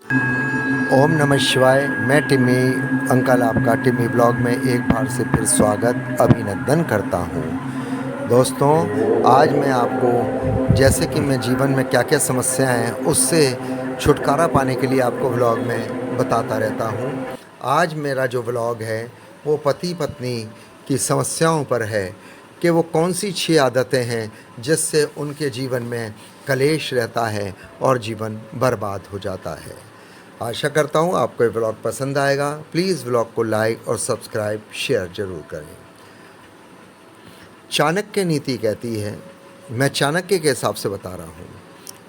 ओम नमः शिवाय। मैं टिम्मी अंकल आपका टिम्मी ब्लॉग में एक बार से फिर स्वागत अभिनंदन करता हूँ। दोस्तों, आज मैं आपको जैसे कि मैं जीवन में क्या क्या समस्याएं हैं उससे छुटकारा पाने के लिए आपको व्लॉग में बताता रहता हूँ। आज मेरा जो व्लॉग है वो पति पत्नी की समस्याओं पर है कि वो कौन सी 6 आदतें हैं जिससे उनके जीवन में कलेश रहता है और जीवन बर्बाद हो जाता है। आशा करता हूँ आपको ये व्लॉग पसंद आएगा। प्लीज़ व्लॉग को लाइक और सब्सक्राइब शेयर ज़रूर करें। चाणक्य नीति कहती है, मैं चाणक्य के हिसाब से बता रहा हूँ,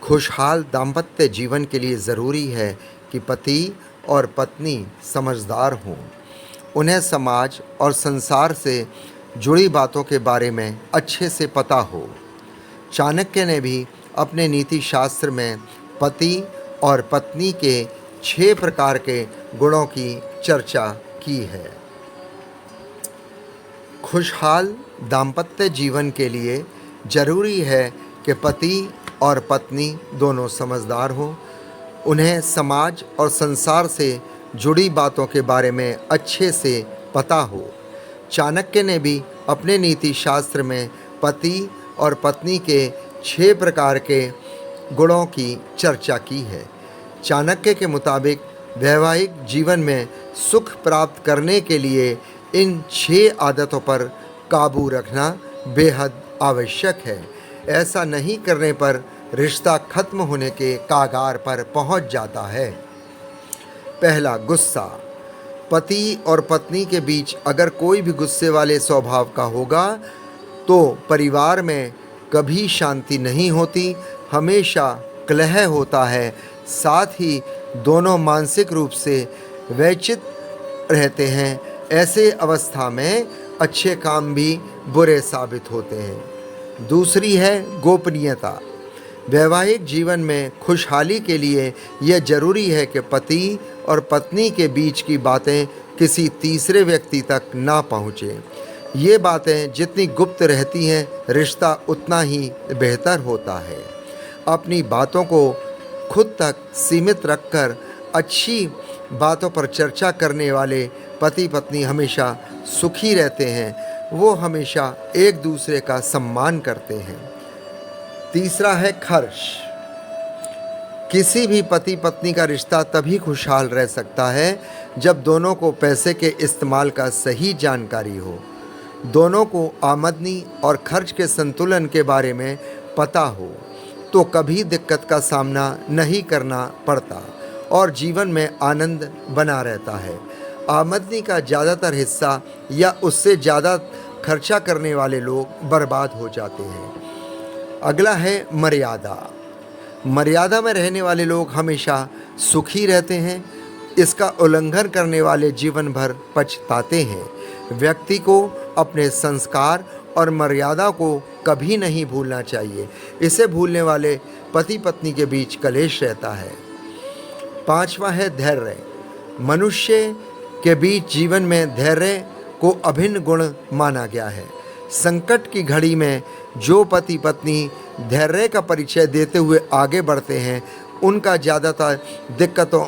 खुशहाल दाम्पत्य जीवन के लिए ज़रूरी है कि पति और पत्नी समझदार हों, उन्हें समाज और संसार से जुड़ी बातों के बारे में अच्छे से पता हो। चाणक्य ने भी अपने नीति शास्त्र में पति और पत्नी के 6 प्रकार के गुणों की चर्चा की है। खुशहाल दाम्पत्य जीवन के लिए जरूरी है कि पति और पत्नी दोनों समझदार हों, उन्हें समाज और संसार से जुड़ी बातों के बारे में अच्छे से पता हो। चाणक्य ने भी अपने नीति शास्त्र में पति और पत्नी के 6 प्रकार के गुणों की चर्चा की है। चाणक्य के मुताबिक वैवाहिक जीवन में सुख प्राप्त करने के लिए इन 6 आदतों पर काबू रखना बेहद आवश्यक है। ऐसा नहीं करने पर रिश्ता खत्म होने के कागार पर पहुंच जाता है। पहला, गुस्सा। पति और पत्नी के बीच अगर कोई भी गुस्से वाले स्वभाव का होगा तो परिवार में कभी शांति नहीं होती, हमेशा कलह होता है। साथ ही दोनों मानसिक रूप से वैचित रहते हैं। ऐसे अवस्था में अच्छे काम भी बुरे साबित होते हैं। दूसरी है गोपनीयता। वैवाहिक जीवन में खुशहाली के लिए यह जरूरी है कि पति और पत्नी के बीच की बातें किसी तीसरे व्यक्ति तक ना पहुँचें। ये बातें जितनी गुप्त रहती हैं, रिश्ता उतना ही बेहतर होता है। अपनी बातों को खुद तक सीमित रखकर अच्छी बातों पर चर्चा करने वाले पति पत्नी हमेशा सुखी रहते हैं। वो हमेशा एक दूसरे का सम्मान करते हैं। तीसरा है खर्च। किसी भी पति पत्नी का रिश्ता तभी खुशहाल रह सकता है जब दोनों को पैसे के इस्तेमाल का सही जानकारी हो, दोनों को आमदनी और खर्च के संतुलन के बारे में पता हो, तो कभी दिक्कत का सामना नहीं करना पड़ता और जीवन में आनंद बना रहता है। आमदनी का ज़्यादातर हिस्सा या उससे ज़्यादा खर्चा करने वाले लोग बर्बाद हो जाते हैं। अगला है मर्यादा। मर्यादा में रहने वाले लोग हमेशा सुखी रहते हैं। इसका उल्लंघन करने वाले जीवन भर पछताते हैं। व्यक्ति को अपने संस्कार और मर्यादा को कभी नहीं भूलना चाहिए। इसे भूलने वाले पति पत्नी के बीच कलेश रहता है। पांचवा है धैर्य। मनुष्य के बीच जीवन में धैर्य को अभिन्न गुण माना गया है। संकट की घड़ी में जो पति पत्नी धैर्य का परिचय देते हुए आगे बढ़ते हैं, उनका ज़्यादातर दिक्कतों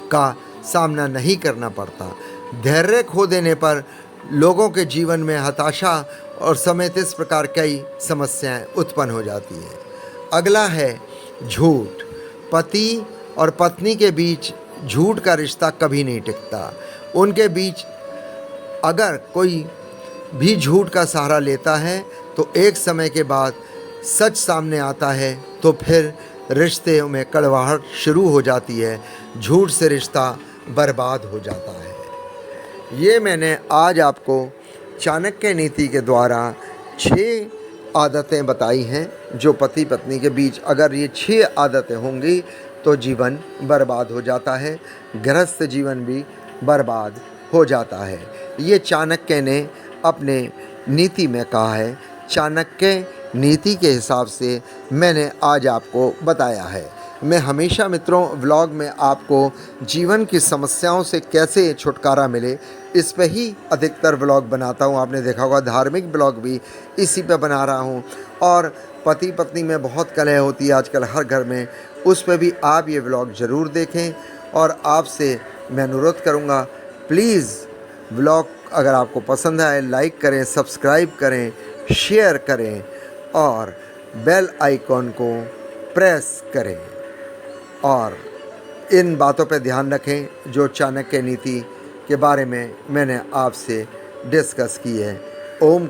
का सामना नहीं करना पड़ता। धैर्य खो देने पर लोगों के जीवन में हताशा और समेत इस प्रकार कई समस्याएं उत्पन्न हो जाती हैं। अगला है झूठ। पति और पत्नी के बीच झूठ का रिश्ता कभी नहीं टिकता। उनके बीच अगर कोई भी झूठ का सहारा लेता है तो एक समय के बाद सच सामने आता है, तो फिर रिश्ते में कड़वाहट शुरू हो जाती है। झूठ से रिश्ता बर्बाद हो जाता है। ये मैंने आज आपको चाणक्य नीति के द्वारा 6 आदतें बताई हैं जो पति पत्नी के बीच अगर ये 6 आदतें होंगी तो जीवन बर्बाद हो जाता है, गृहस्थ जीवन भी बर्बाद हो जाता है। ये चाणक्य ने अपने नीति में कहा है। चाणक्य नीति के हिसाब से मैंने आज आपको बताया है। मैं हमेशा मित्रों व्लॉग में आपको जीवन की समस्याओं से कैसे छुटकारा मिले इस पे ही अधिकतर व्लॉग बनाता हूँ। आपने देखा होगा धार्मिक ब्लॉग भी इसी पे बना रहा हूँ और पति पत्नी में बहुत कलह होती है आजकल हर घर में, उस पे भी आप ये व्लॉग ज़रूर देखें। और आपसे मैं अनुरोध करूँगा, प्लीज़ व्लॉग अगर आपको पसंद आए लाइक करें, सब्सक्राइब करें, शेयर करें और बेल आइकॉन को प्रेस करें। और इन बातों पे ध्यान रखें जो चाणक्य नीति के बारे में मैंने आपसे डिस्कस की है। ओम